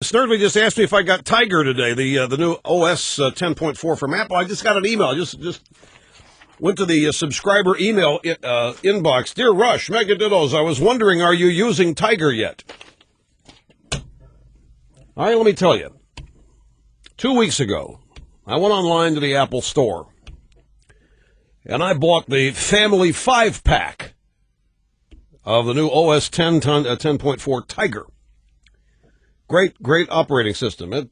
Snurdly just asked me if I got Tiger today, the new OS 10.4 from Apple. I just got an email. I just went to the subscriber email inbox. Dear Rush, Mega Dittos, I was wondering, are you using Tiger yet? All right, let me tell you. 2 weeks ago, I went online to the Apple Store, and I bought the Family 5-pack of the new OS 10.4 Tiger. Great operating system.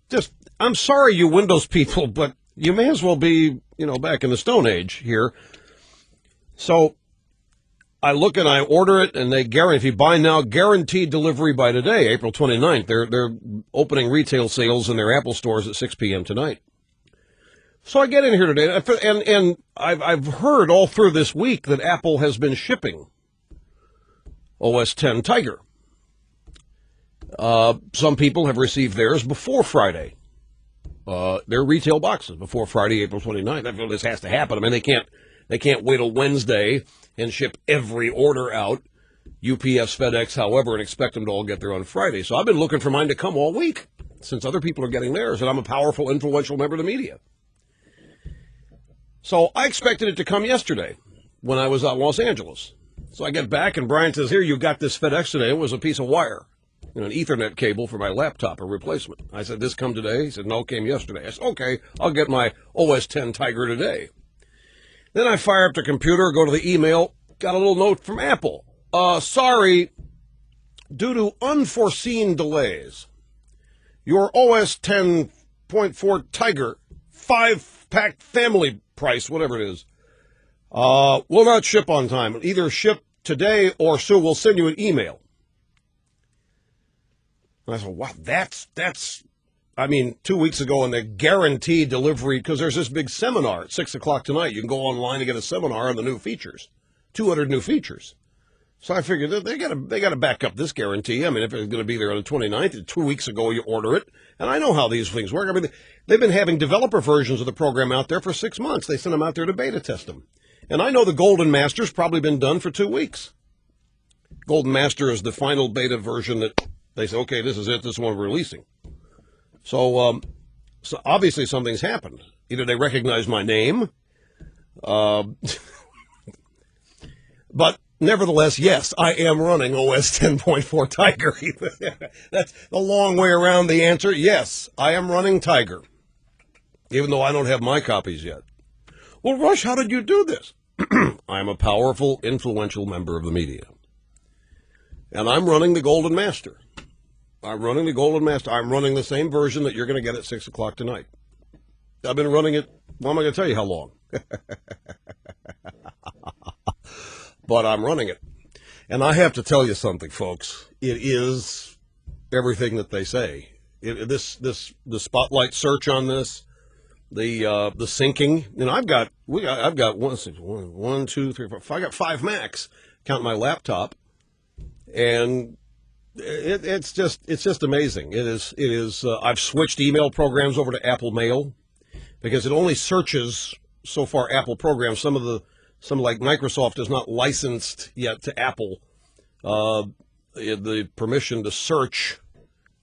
I'm sorry, you Windows people, but you may as well be, back in the Stone Age here. So I look and I order it, and they guarantee, if you buy now, guaranteed delivery by today, April 29th. They're opening retail sales in their Apple stores at 6 p.m. tonight. So I get in here today, and I've heard all through this week that Apple has been shipping OS 10 Tiger. Some people have received theirs before Friday. Their retail boxes before Friday, April 29th. I feel this has to happen. I mean, they can't wait till Wednesday and ship every order out, UPS, FedEx, however, and expect them to all get there on Friday. So I've been looking for mine to come all week since other people are getting theirs, and I'm a powerful, influential member of the media. So I expected it to come yesterday when I was out in Los Angeles. So I get back, and Brian says, here, you got this FedEx today. It was a piece of wire. An Ethernet cable for my laptop, a replacement. I said, this come today? He said, no, came yesterday. I said, okay, I'll get my OS 10 Tiger today. Then I fire up the computer, go to the email, got a little note from Apple. Sorry, due to unforeseen delays, your OS 10.4 Tiger 5-pack family price, whatever it is, will not ship on time. It'll either ship today or soon. We'll send you an email. And I said, wow, that's 2 weeks ago, and they guaranteed delivery, because there's this big seminar at 6 o'clock tonight. You can go online and get a seminar on the new features, 200 new features. So I figured that they got to back up this guarantee. I mean, if it's going to be there on the 29th, 2 weeks ago you order it, and I know how these things work. I mean, they've been having developer versions of the program out there for 6 months. They sent them out there to beta test them. And I know the Golden Master's probably been done for 2 weeks. Golden Master is the final beta version that they say, okay, this is it. This is what we're releasing. So obviously something's happened. Either they recognize my name, but nevertheless, yes, I am running OS 10.4 Tiger. That's the long way around the answer. Yes, I am running Tiger, even though I don't have my copies yet. Well, Rush, how did you do this? I'm a powerful, influential member of the media, and I'm running the Golden Master. I'm running the Golden Master. I'm running the same version that you're going to get at 6 o'clock tonight. I've been running it, well, I'm not going to tell you how long. But I'm running it. And I have to tell you something, folks. It is everything that they say. The spotlight search on this, the syncing. I've got one, two, three, four, five. I got 5 Macs, counting my laptop, and it's just amazing. It is. I've switched email programs over to Apple Mail because it only searches so far Apple programs. Some like Microsoft is not licensed yet to Apple the permission to search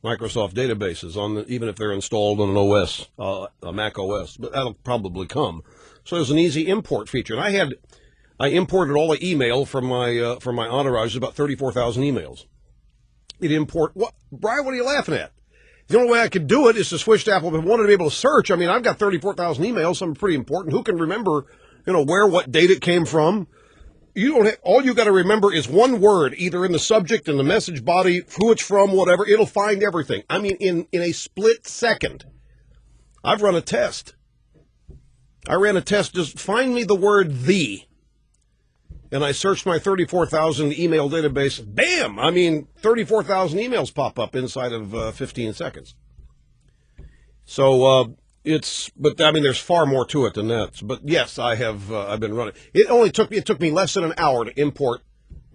Microsoft databases even if they're installed on an OS, a Mac OS. But that'll probably come. So there's an easy import feature, and I imported all the email from my entourage. About 34,000 emails. What, Brian? What are you laughing at? The only way I could do it is to switch to Apple. If I wanted to be able to search, I've got 34,000 emails. Some pretty important. Who can remember, where what date it came from? All you got to remember is one word, either in the subject, in the message body, who it's from, whatever. It'll find everything. In a split second. I've run a test. I ran a test. Just find me the word "the." And I searched my 34,000 email database. Bam! 34,000 emails pop up inside of 15 seconds. So there's far more to it than that. But yes, I've been running. It took me less than an hour to import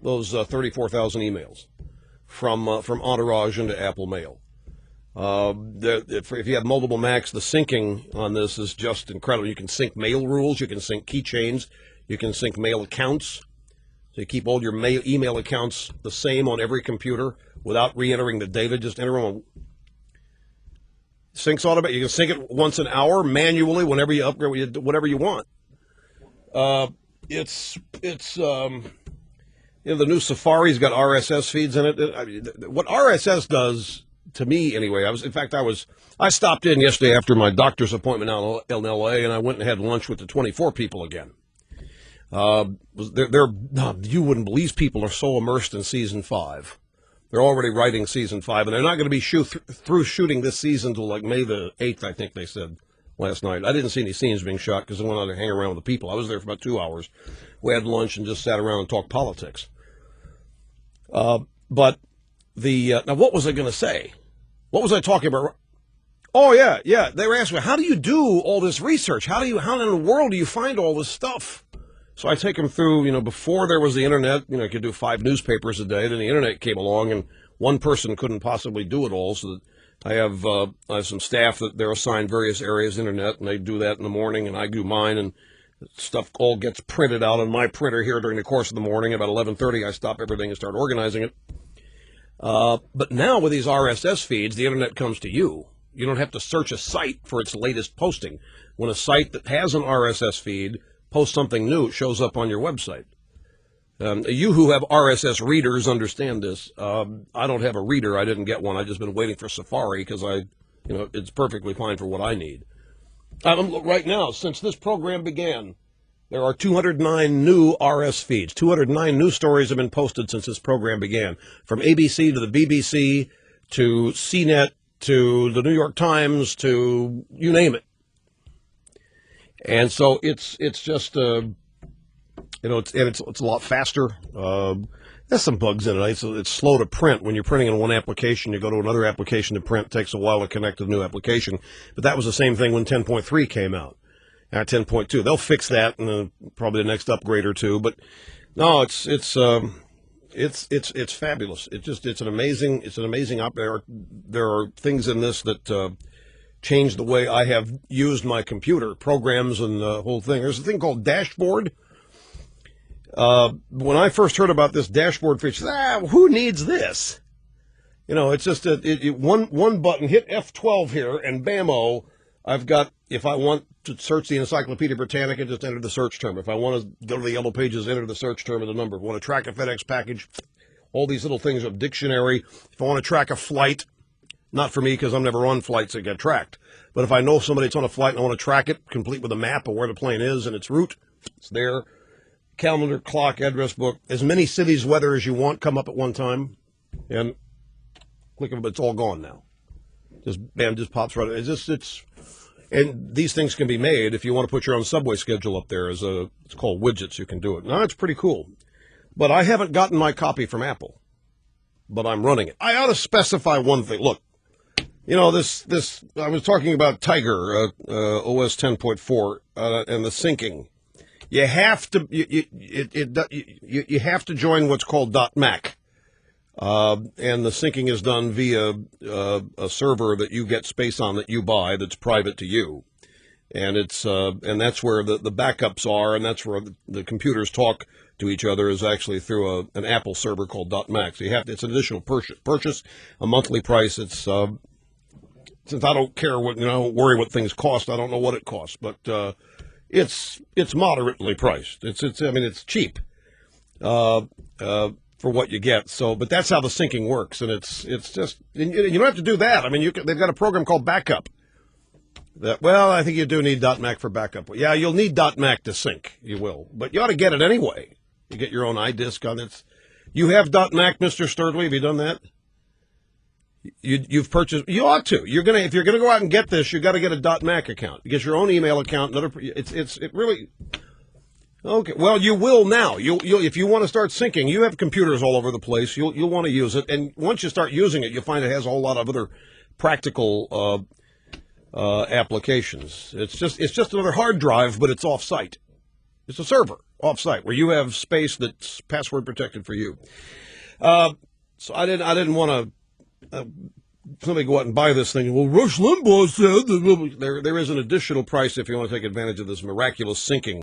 those 34,000 emails from Entourage into Apple Mail. If you have multiple Macs, the syncing on this is just incredible. You can sync mail rules, you can sync keychains, you can sync mail accounts. So you keep all your email accounts the same on every computer without re-entering the data. Just enter them. Syncs automatic. You can sync it once an hour manually whenever you upgrade, whatever you want. It's the new Safari's got RSS feeds in it. I mean, what RSS does to me anyway, I stopped in yesterday after my doctor's appointment out in LA, and I went and had lunch with the 24 people again. You wouldn't believe these people are so immersed in season 5. They're already writing season 5, and they're not going to be through shooting this season until like May the 8th, I think they said last night. I didn't see any scenes being shot because I went out to hang around with the people. I was there for about 2 hours. We had lunch and just sat around and talked politics. But now what was I going to say? What was I talking about? Oh, yeah. They were asking me, how do you do all this research? How in the world do you find all this stuff? So I take them through, before there was the internet, you could do 5 newspapers a day. Then the internet came along, and one person couldn't possibly do it all. So that I have some staff that they're assigned various areas of internet, and they do that in the morning, and I do mine, and stuff all gets printed out on my printer here during the course of the morning. About 11:30, I stop everything and start organizing it. But now with these RSS feeds, the internet comes to you. You don't have to search a site for its latest posting. When a site that has an RSS feed posts something new, it shows up on your website. You who have RSS readers understand this. I don't have a reader. I didn't get one. I've just been waiting for Safari because it's perfectly fine for what I need. Right now, since this program began, there are 209 new RS feeds. 209 new stories have been posted since this program began, from ABC to the BBC to CNET to the New York Times to you name it. And so it's just it's a lot faster. There's some bugs in it. It's slow to print. When you're printing in one application, you go to another application to print. It takes a while to connect to the new application. But that was the same thing when 10.3 came out. Now 10.2, they'll fix that in probably the next upgrade or two. But no, it's fabulous. It's an amazing op. There are things in this that changed the way I have used my computer, programs and the whole thing. There's a thing called Dashboard. When I first heard about this dashboard feature, who needs this? It's just one button, hit F12 here, and bam-o, I've got, if I want to search the Encyclopedia Britannica, just enter the search term. If I want to go to the Yellow Pages, enter the search term and the number. If I want to track a FedEx package, all these little things of dictionary. If I want to track a flight, not for me because I'm never on flights that get tracked. But if I know somebody that's on a flight and I want to track it, complete with a map of where the plane is and its route, it's there. Calendar, clock, address book, as many cities' weather as you want come up at one time, and click of it, it's all gone now. Just pops right. And these things can be made if you want to put your own subway schedule up there. It's called widgets. You can do it. Now it's pretty cool, but I haven't gotten my copy from Apple, but I'm running it. I ought to specify one thing. Look, this. I was talking about Tiger OS 10.4 and the syncing. You have to you have to join what's called .Mac, and the syncing is done via a server that you get space on that you buy that's private to you, and and that's where the backups are, and that's where the computers talk to each other is actually through an Apple server called .Mac. So it's an additional purchase, a monthly price. It's since I don't care worry what things cost. I don't know what it costs, but. It's moderately priced. It's cheap for what you get. So, but that's how the syncing works, and it's just you don't have to do that. They've got a program called Backup. I think you do need .Mac for backup. Yeah, you'll need .Mac to sync. You will, but you ought to get it anyway. You get your own iDisk on it. You have .Mac, Mr. Sturdley. Have you done that? You've purchased. You ought to. If you're gonna go out and get this, you got to get a .Mac account. You get your own email account. It really. Okay. Well, you will now. You'll if you want to start syncing. You have computers all over the place. You'll want to use it, and once you start using it, you'll find it has a whole lot of other practical applications. It's just another hard drive, but it's off-site. It's a server off-site where you have space that's password protected for you. So I didn't want to. Somebody go out and buy this thing. Well, Rush Limbaugh said that there is an additional price if you want to take advantage of this miraculous syncing.